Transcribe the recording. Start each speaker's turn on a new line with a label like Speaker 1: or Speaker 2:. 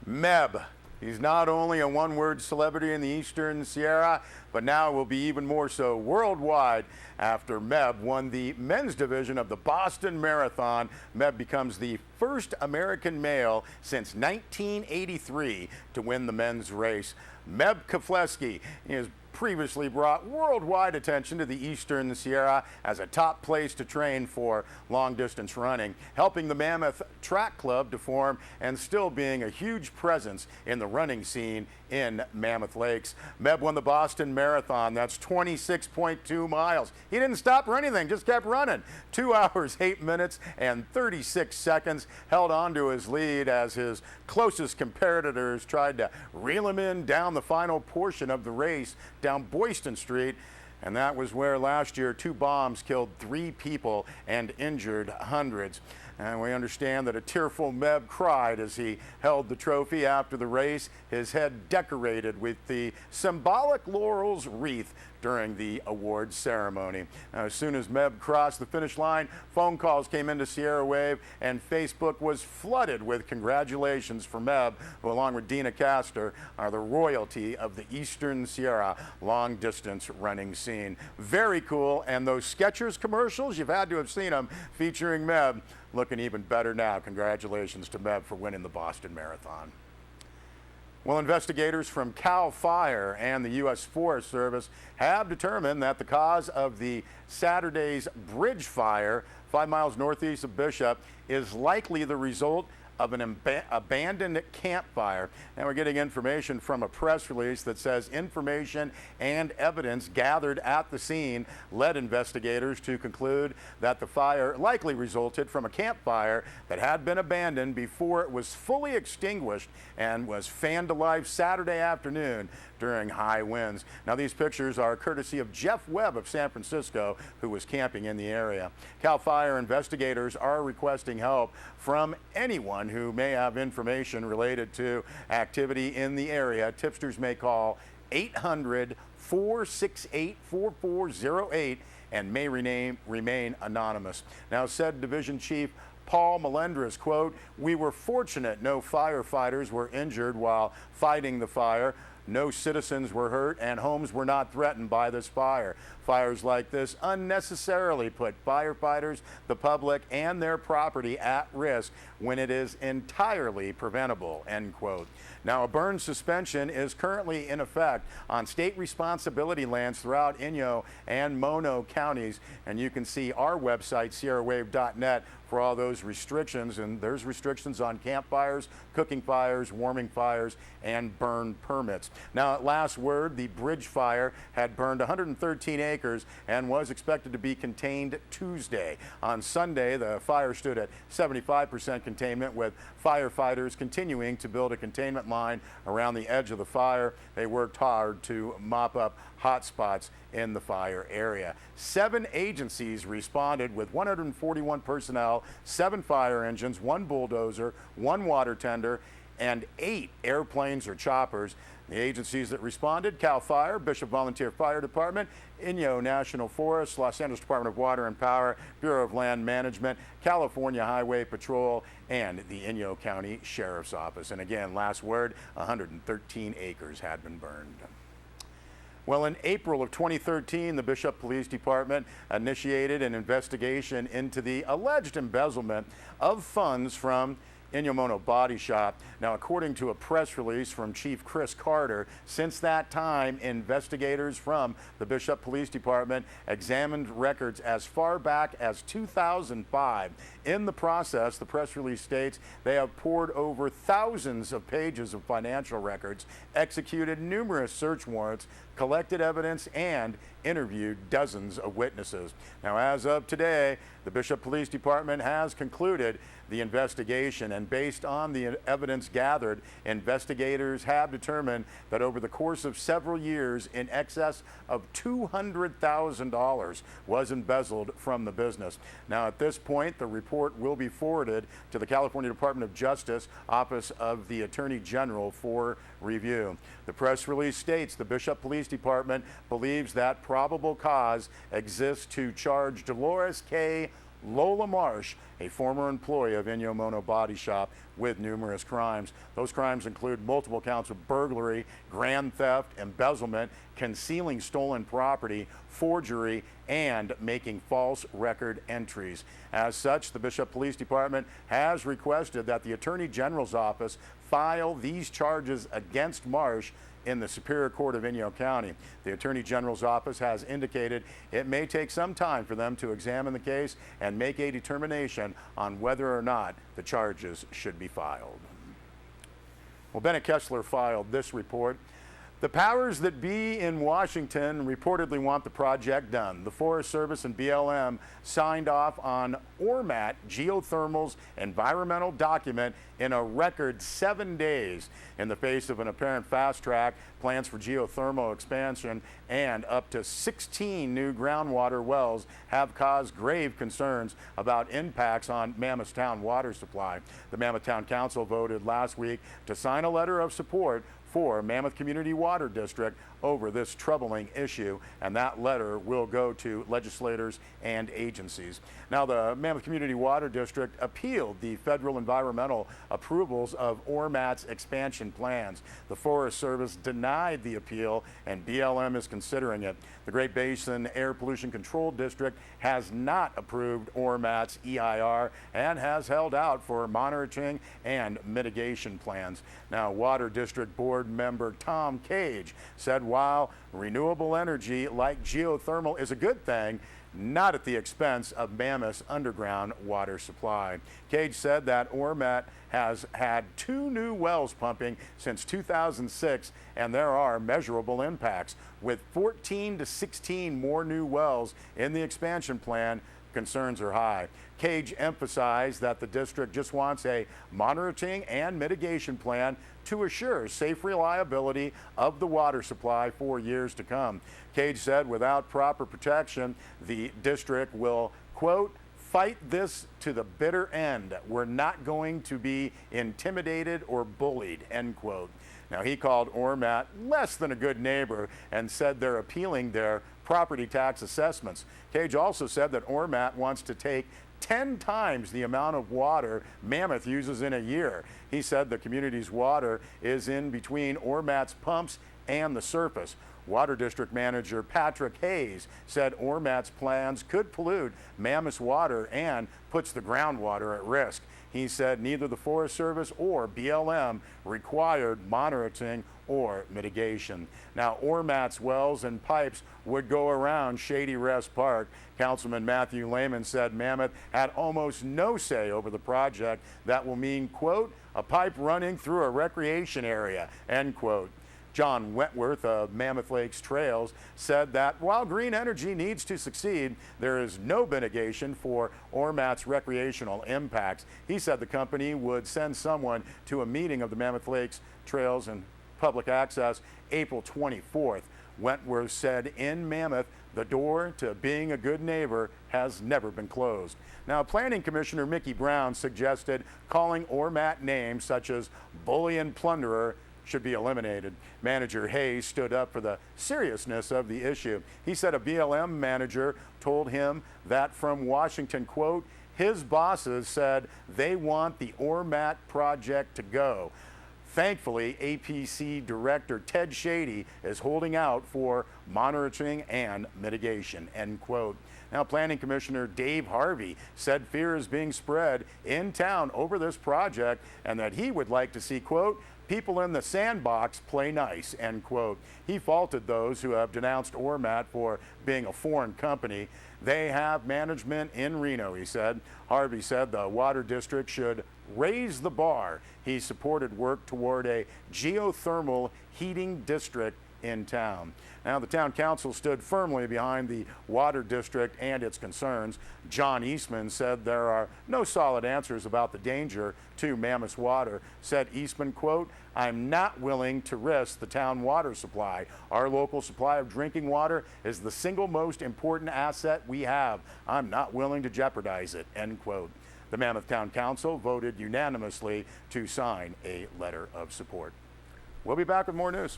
Speaker 1: Meb. He's not only a one-word celebrity in the Eastern Sierra, but now will be even more so worldwide after Meb won the men's division of the Boston Marathon. Meb becomes the first American male since 1983 to win the men's race. Meb Keflezighi is previously brought worldwide attention to the Eastern Sierra as a top place to train for long-distance running, helping the Mammoth Track Club to form and still being a huge presence in the running scene in Mammoth Lakes. Meb won the Boston Marathon. That's 26.2 miles. He didn't stop or anything, just kept running. 2 hours, 8 minutes, and 36 seconds. Held on to his lead as his closest competitors tried to reel him in down the final portion of the race down Boylston Street. And that was where last year 2 bombs killed 3 people and injured hundreds. And we understand that a tearful Meb cried as he held the trophy after the race, his head decorated with the symbolic laurels wreath during the awards ceremony. Now, as soon as Meb crossed the finish line, phone calls came into Sierra Wave and Facebook was flooded with congratulations for Meb, who along with Dina Castor are the royalty of the Eastern Sierra long distance running scene. Very cool, and those Skechers commercials, you've had to have seen them featuring Meb, looking even better now. Congratulations to Meb for winning the Boston Marathon. Well, investigators from CAL FIRE and the U.S. Forest Service have determined that the cause of the Saturday's bridge fire 5 miles northeast of Bishop is likely the result of an abandoned campfire. And we're getting information from a press release that says information and evidence gathered at the scene led investigators to conclude that the fire likely resulted from a campfire that had been abandoned before it was fully extinguished and was fanned to life Saturday afternoon during high winds. Now, these pictures are courtesy of Jeff Webb of San Francisco, who was camping in the area. CAL FIRE investigators are requesting help from anyone who may have information related to activity in the area. Tipsters may call 800-468-4408 and may remain anonymous. Now, said Division Chief Paul Melendres, quote, "We were fortunate no firefighters were injured while fighting the fire. No citizens were hurt and homes were not threatened by this fire. Fires like this unnecessarily put firefighters, the public, and their property at risk when it is entirely preventable," end quote. Now, a burn suspension is currently in effect on state responsibility lands throughout Inyo and Mono counties, and you can see our website, sierrawave.net, for all those restrictions. And there's restrictions on campfires, cooking fires, warming fires, and burn permits. Now, at last word, the bridge fire had burned 113 acres and was expected to be contained Tuesday. On Sunday, the fire stood at 75% containment, with firefighters continuing to build a containment line around the edge of the fire. They worked hard to mop up hot spots in the fire area. 7 agencies responded with 141 personnel, 7 fire engines, 1 bulldozer, 1 water tender, and 8 airplanes or choppers. The agencies that responded: CAL FIRE, Bishop Volunteer Fire Department, Inyo National Forest, Los Angeles Department of Water and Power, Bureau of Land Management, California Highway Patrol, and the Inyo County Sheriff's Office. And again, last word, 113 acres had been burned. Well, in April of 2013, the Bishop Police Department initiated an investigation into the alleged embezzlement of funds from Inyo Mono Body Shop. Now, according to a press release from Chief Chris Carter, since that time, investigators from the Bishop Police Department examined records as far back as 2005. In the process, the press release states they have poured over thousands of pages of financial records, executed numerous search warrants, collected evidence, and interviewed dozens of witnesses. Now, as of today, the Bishop Police Department has concluded the investigation, and based on the evidence gathered, investigators have determined that over the course of several years, in excess of $200,000 was embezzled from the business. Now, at this point, the report will be forwarded to the California Department of Justice, Office of the Attorney General, for review. The press release states the Bishop Police Department believes that probable cause exists to charge Dolores K. Lola Marsh, a former employee of Inyo Mono Body Shop, with numerous crimes. Those crimes include multiple counts of burglary, grand theft, embezzlement, concealing stolen property, forgery, and making false record entries. As such, the Bishop Police Department has requested that the Attorney General's office file these charges against Marsh in the Superior Court of Inyo County. The Attorney General's office has indicated it may take some time for them to examine the case and make a determination on whether or not the charges should be filed. Well, Bennett Kessler filed this report. The powers that be in Washington reportedly want the project done. The Forest Service and BLM signed off on Ormat Geothermal's environmental document in a record 7 days in the face of an apparent fast track, plans for geothermal expansion, and up to 16 new groundwater wells have caused grave concerns about impacts on Mammothtown water supply. The Mammothtown Council voted last week to sign a letter of support for Mammoth Community Water District over this troubling issue, and that letter will go to legislators and agencies. Now, the Mammoth Community Water District appealed the federal environmental approvals of Ormat's expansion plans. The Forest Service denied the appeal, and BLM is considering it. The Great Basin Air Pollution Control District has not approved Ormat's EIR and has held out for monitoring and mitigation plans. Now, Water District Board member Tom Cage said while renewable energy like geothermal is a good thing, not at the expense of Mammoth's underground water supply. Cage said that Ormat has had 2 new wells pumping since 2006, and there are measurable impacts. With 14 to 16 more new wells in the expansion plan, concerns are high. Cage emphasized that the district just wants a monitoring and mitigation plan to assure safe reliability of the water supply for years to come. Cage said without proper protection, the district will, quote, fight this to the bitter end. We're not going to be intimidated or bullied, end quote. Now, he called Ormat less than a good neighbor and said they're appealing their property tax assessments. Cage also said that Ormat wants to take 10 times the amount of water Mammoth uses in a year. He said the community's water is in between Ormat's pumps and the surface. Water District Manager Patrick Hayes said Ormat's plans could pollute Mammoth's water and puts the groundwater at risk. He said neither the Forest Service or BLM required monitoring or mitigation. Now, Ormat's wells and pipes would go around Shady Rest Park. Councilman Matthew Lehman said Mammoth had almost no say over the project that will mean, quote, a pipe running through a recreation area, end quote. John Wentworth of Mammoth Lakes Trails said that while green energy needs to succeed, there is no mitigation for Ormat's recreational impacts. He said the company would send someone to a meeting of the Mammoth Lakes Trails and Public Access April 24th. Wentworth said in Mammoth, the door to being a good neighbor has never been closed. Now, Planning Commissioner Mickey Brown suggested calling Ormat names such as bully and plunderer should be eliminated. Manager Hayes stood up for the seriousness of the issue. He said a BLM manager told him that from Washington, quote, his bosses said they want the Ormat project to go. Thankfully, APC Director Ted Shady is holding out for monitoring and mitigation, end quote. Now, Planning Commissioner Dave Harvey said fear is being spread in town over this project and that he would like to see, quote, people in the sandbox play nice, end quote. He faulted those who have denounced Ormat for being a foreign company. They have management in Reno, he said. Harvey said the Water District should raise the bar. He supported work toward a geothermal heating district in town. Now, the town council stood firmly behind the Water District and its concerns. John Eastman said there are no solid answers about the danger to Mammoth's water. Said Eastman, quote, I'm not willing to risk the town water supply. Our local supply of drinking water is the single most important asset we have. I'm not willing to jeopardize it, end quote. The Mammoth Town Council voted unanimously to sign a letter of support. We'll be back with more news.